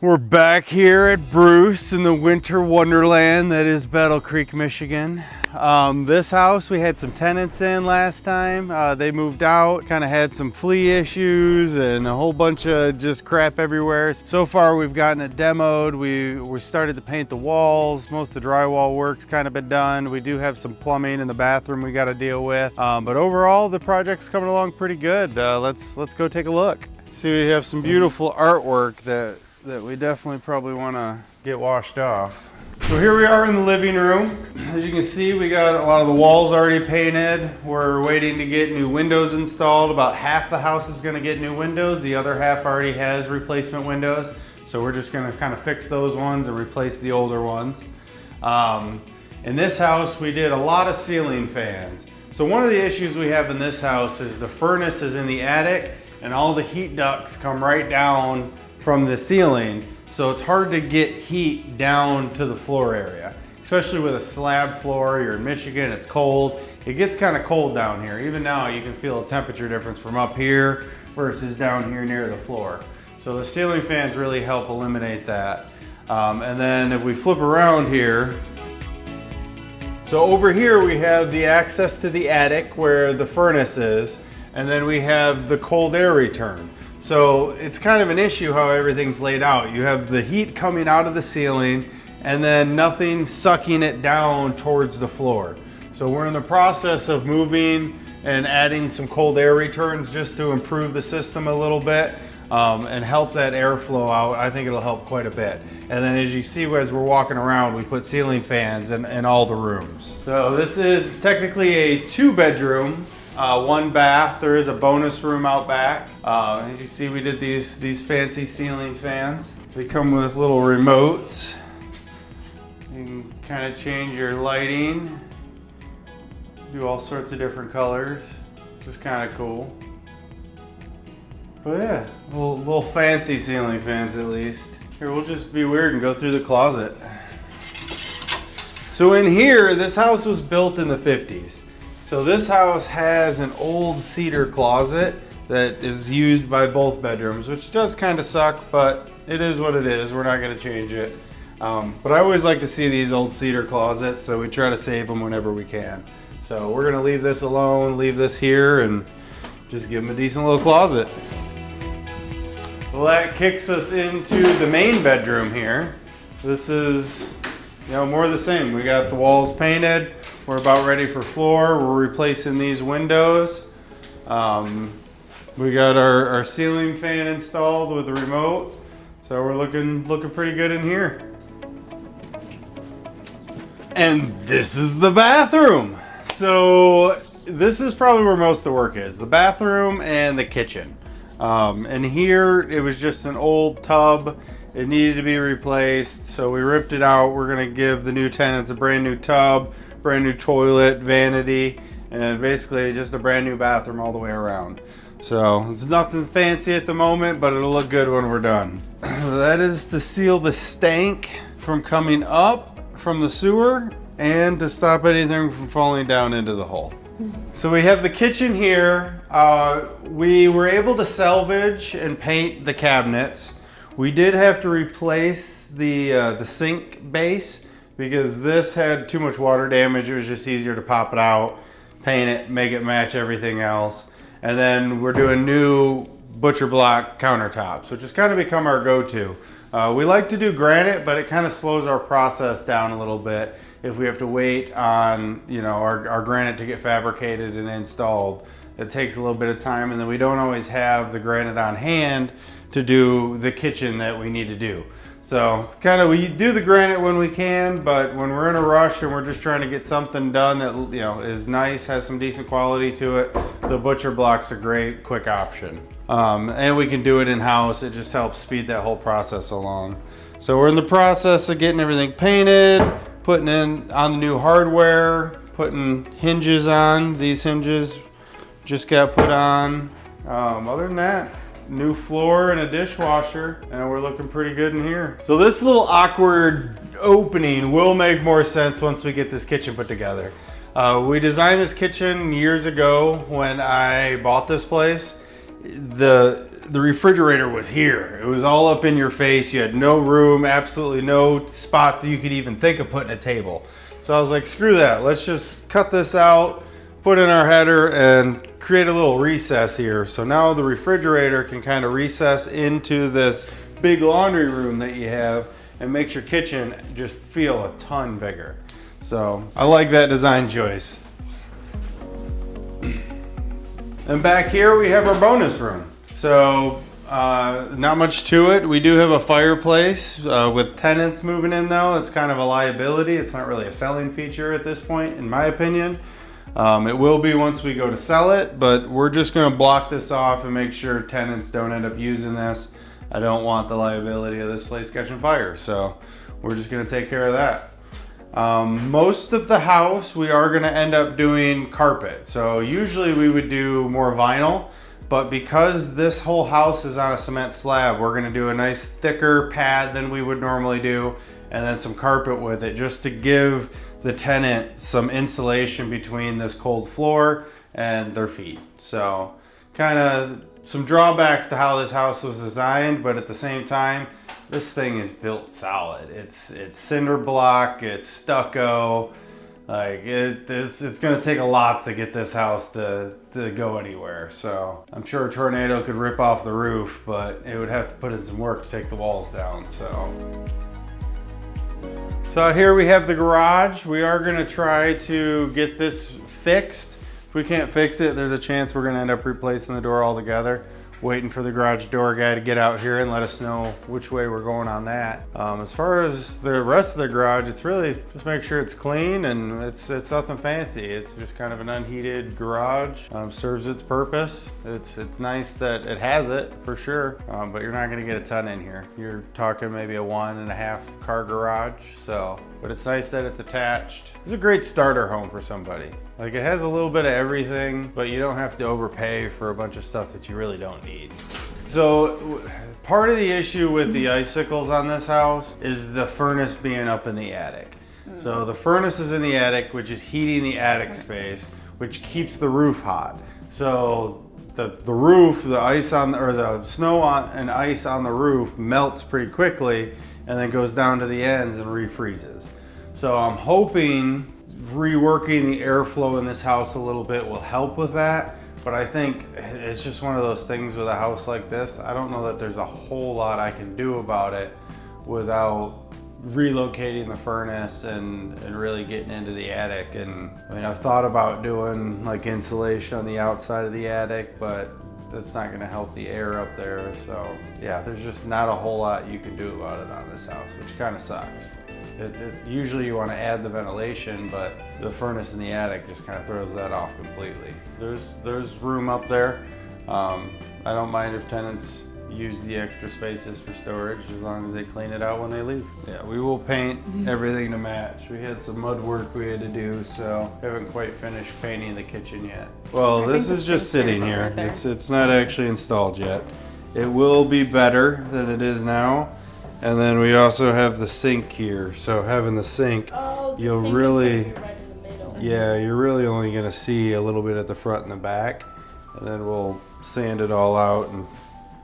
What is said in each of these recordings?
We're back here at Bruce in the winter wonderland that is Battle Creek, Michigan. This house we had some tenants in last time. They moved out, kind of had some flea issues and a whole bunch of just crap everywhere. So far we've gotten it demoed. We started to paint the walls. Most of the drywall work's kind of been done. We do have some plumbing in the bathroom we got to deal with. But overall the project's coming along pretty good. Let's go take a look. See, we have some beautiful artwork that we definitely probably want to get washed off. So here we are in the living room. As you can see, we got a lot of the walls already painted. We're waiting to get new windows installed. About half the house is going to get new windows. The other half already has replacement windows. So we're just going to kind of fix those ones and replace the older ones. In this house, we did a lot of ceiling fans. So one of the issues we have in this house is the furnace is in the attic and all the heat ducts come right down from the ceiling, so it's hard to get heat down to the floor area, especially with a slab floor. You're in Michigan, it's cold. It gets kind of cold down here. Even now you can feel a temperature difference from up here versus down here near the floor. So the ceiling fans really help eliminate that. And then if we flip around here, so over here we have the access to the attic where the furnace is, and then we have the cold air return. So it's kind of an issue how everything's laid out. You have the heat coming out of the ceiling and then nothing sucking it down towards the floor. So we're in the process of moving and adding some cold air returns just to improve the system a little bit and help that airflow out. I think it'll help quite a bit. And then as you see as we're walking around, we put ceiling fans in all the rooms. So this is technically a 2-bedroom. 1 bath. There is a bonus room out back. As you see, we did these fancy ceiling fans. They come with little remotes. You can kind of change your lighting, do all sorts of different colors. Just kind of cool. But yeah, little fancy ceiling fans at least. Here, we'll just be weird and go through the closet. So in here, this house was built in the 50s. So this house has an old cedar closet that is used by both bedrooms, which does kind of suck, but it is what it is. We're not going to change it. But I always like to see these old cedar closets, so we try to save them whenever we can. So we're going to leave this alone, leave this here, and just give them a decent little closet. Well, that kicks us into the main bedroom here. This is, more of the same. We got the walls painted. We're about ready for floor. We're replacing these windows. We got our ceiling fan installed with the remote. So we're looking pretty good in here. And this is the bathroom. So this is probably where most of the work is. The bathroom and the kitchen. And here it was just an old tub. It needed to be replaced. So we ripped it out. We're gonna give the new tenants a brand new tub, brand new toilet, vanity, and basically just a brand new bathroom all the way around. So it's nothing fancy at the moment, but it'll look good when we're done. That is to seal the stank from coming up from the sewer and to stop anything from falling down into the hole. So we have the kitchen here. We were able to salvage and paint the cabinets. We did have to replace the sink base, because this had too much water damage. It was just easier to pop it out, paint it, make it match everything else. And then we're doing new butcher block countertops, which has kind of become our go-to. We like to do granite, but it kind of slows our process down a little bit if we have to wait on our granite to get fabricated and installed. It takes a little bit of time, and then we don't always have the granite on hand to do the kitchen that we need to do. So it's kind of, we do the granite when we can, but when we're in a rush and we're just trying to get something done that is nice, has some decent quality to it, the butcher block's a great quick option. And we can do it in-house. It just helps speed that whole process along. So we're in the process of getting everything painted, putting in on the new hardware, putting hinges on. These hinges just got put on. Other than that, new floor and a dishwasher, and we're looking pretty good in here. So this little awkward opening will make more sense once we get this kitchen put together. We designed this kitchen years ago when I bought this place. The the refrigerator was here. It was all up in your face. You had no room, absolutely no spot that you could even think of putting a table. So I was like, screw that. Let's just cut this out, put in our header, and create a little recess here. So now the refrigerator can kind of recess into this big laundry room that you have and makes your kitchen just feel a ton bigger. So I like that design choice. And back here we have our bonus room. So not much to it. We do have a fireplace with tenants moving in though. It's kind of a liability. It's not really a selling feature at this point, in my opinion. It will be once we go to sell it, but we're just gonna block this off and make sure tenants don't end up using this. I don't want the liability of this place catching fire, so we're just gonna take care of that. Most of the house, we are gonna end up doing carpet. So usually we would do more vinyl, but because this whole house is on a cement slab, we're gonna do a nice thicker pad than we would normally do, and then some carpet with it, just to give the tenant some insulation between this cold floor and their feet. So kind of some drawbacks to how this house was designed, but at the same time, this thing is built solid. It's cinder block, it's stucco. Like it's gonna take a lot to get this house to go anywhere. So I'm sure a tornado could rip off the roof, but it would have to put in some work to take the walls down. So out here we have the garage. We are gonna try to get this fixed. If we can't fix it, there's a chance we're gonna end up replacing the door altogether. Waiting for the garage door guy to get out here and let us know which way we're going on that. As far as the rest of the garage, it's really just make sure it's clean, and it's nothing fancy. It's just kind of an unheated garage. Serves its purpose. It's nice that it has it for sure, but you're not gonna get a ton in here. You're talking maybe a 1.5 car garage. But it's nice that it's attached. It's a great starter home for somebody. Like, it has a little bit of everything, but you don't have to overpay for a bunch of stuff that you really don't need. So part of the issue with the icicles on this house is the furnace being up in the attic. So the furnace is in the attic, which is heating the attic space, which keeps the roof hot. So the roof, the ice on, or the snow on and ice on the roof melts pretty quickly and then goes down to the ends and refreezes. So I'm hoping reworking the airflow in this house a little bit will help with that, but I think it's just one of those things with a house like this. I don't know that there's a whole lot I can do about it without relocating the furnace and really getting into the attic. And I mean, I've thought about doing like insulation on the outside of the attic, but that's not going to help the air up there. So yeah, there's just not a whole lot you can do about it on this house, which kind of sucks. Usually you want to add the ventilation, but the furnace in the attic just kind of throws that off completely. There's room up there. I don't mind if tenants use the extra spaces for storage as long as they clean it out when they leave. Yeah, we will paint everything to match. We had some mud work we had to do, so haven't quite finished painting the kitchen yet. Well, this is just sitting here. It's not actually installed yet. It will be better than it is now. And then we also have the sink here. So having the sink, you'll really, yeah, you're really only gonna see a little bit at the front and the back. And then we'll sand it all out and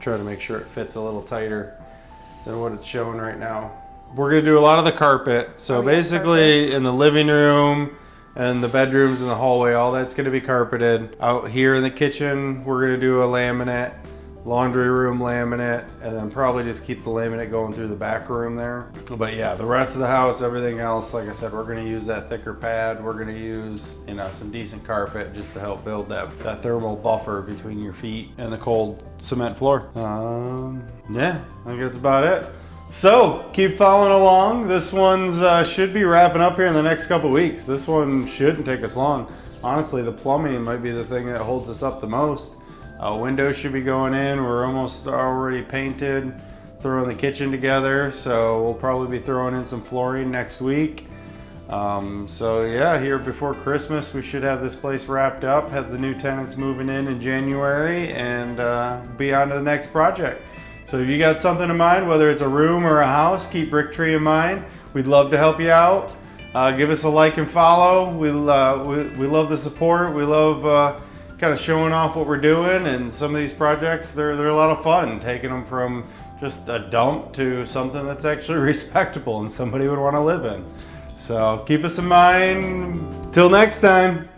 try to make sure it fits a little tighter than what it's showing right now. We're gonna do a lot of the carpet. So basically in the living room and the bedrooms and the hallway, all that's gonna be carpeted. Out here in the kitchen, we're gonna do a laminate. Laundry room laminate, and then probably just keep the laminate going through the back room there. But yeah, the rest of the house, everything else, like I said, we're gonna use that thicker pad. We're gonna use, you know, some decent carpet just to help build that thermal buffer between your feet and the cold cement floor. Yeah, I think that's about it. So keep following along. This one's should be wrapping up here in the next couple weeks. This one shouldn't take us long. Honestly, the plumbing might be the thing that holds us up the most. Windows should be going in. We're almost already painted, throwing the kitchen together, so we'll probably be throwing in some flooring next week. So yeah, here before Christmas we should have this place wrapped up, have the new tenants moving in January, and be on to the next project. So if you got something in mind, whether it's a room or a house, keep Bricktree in mind. We'd love to help you out. Give us a like and follow. We love the support. We love kind of showing off what we're doing, and some of these projects, they're a lot of fun, taking them from just a dump to something that's actually respectable and somebody would want to live in. So keep us in mind. Till next time.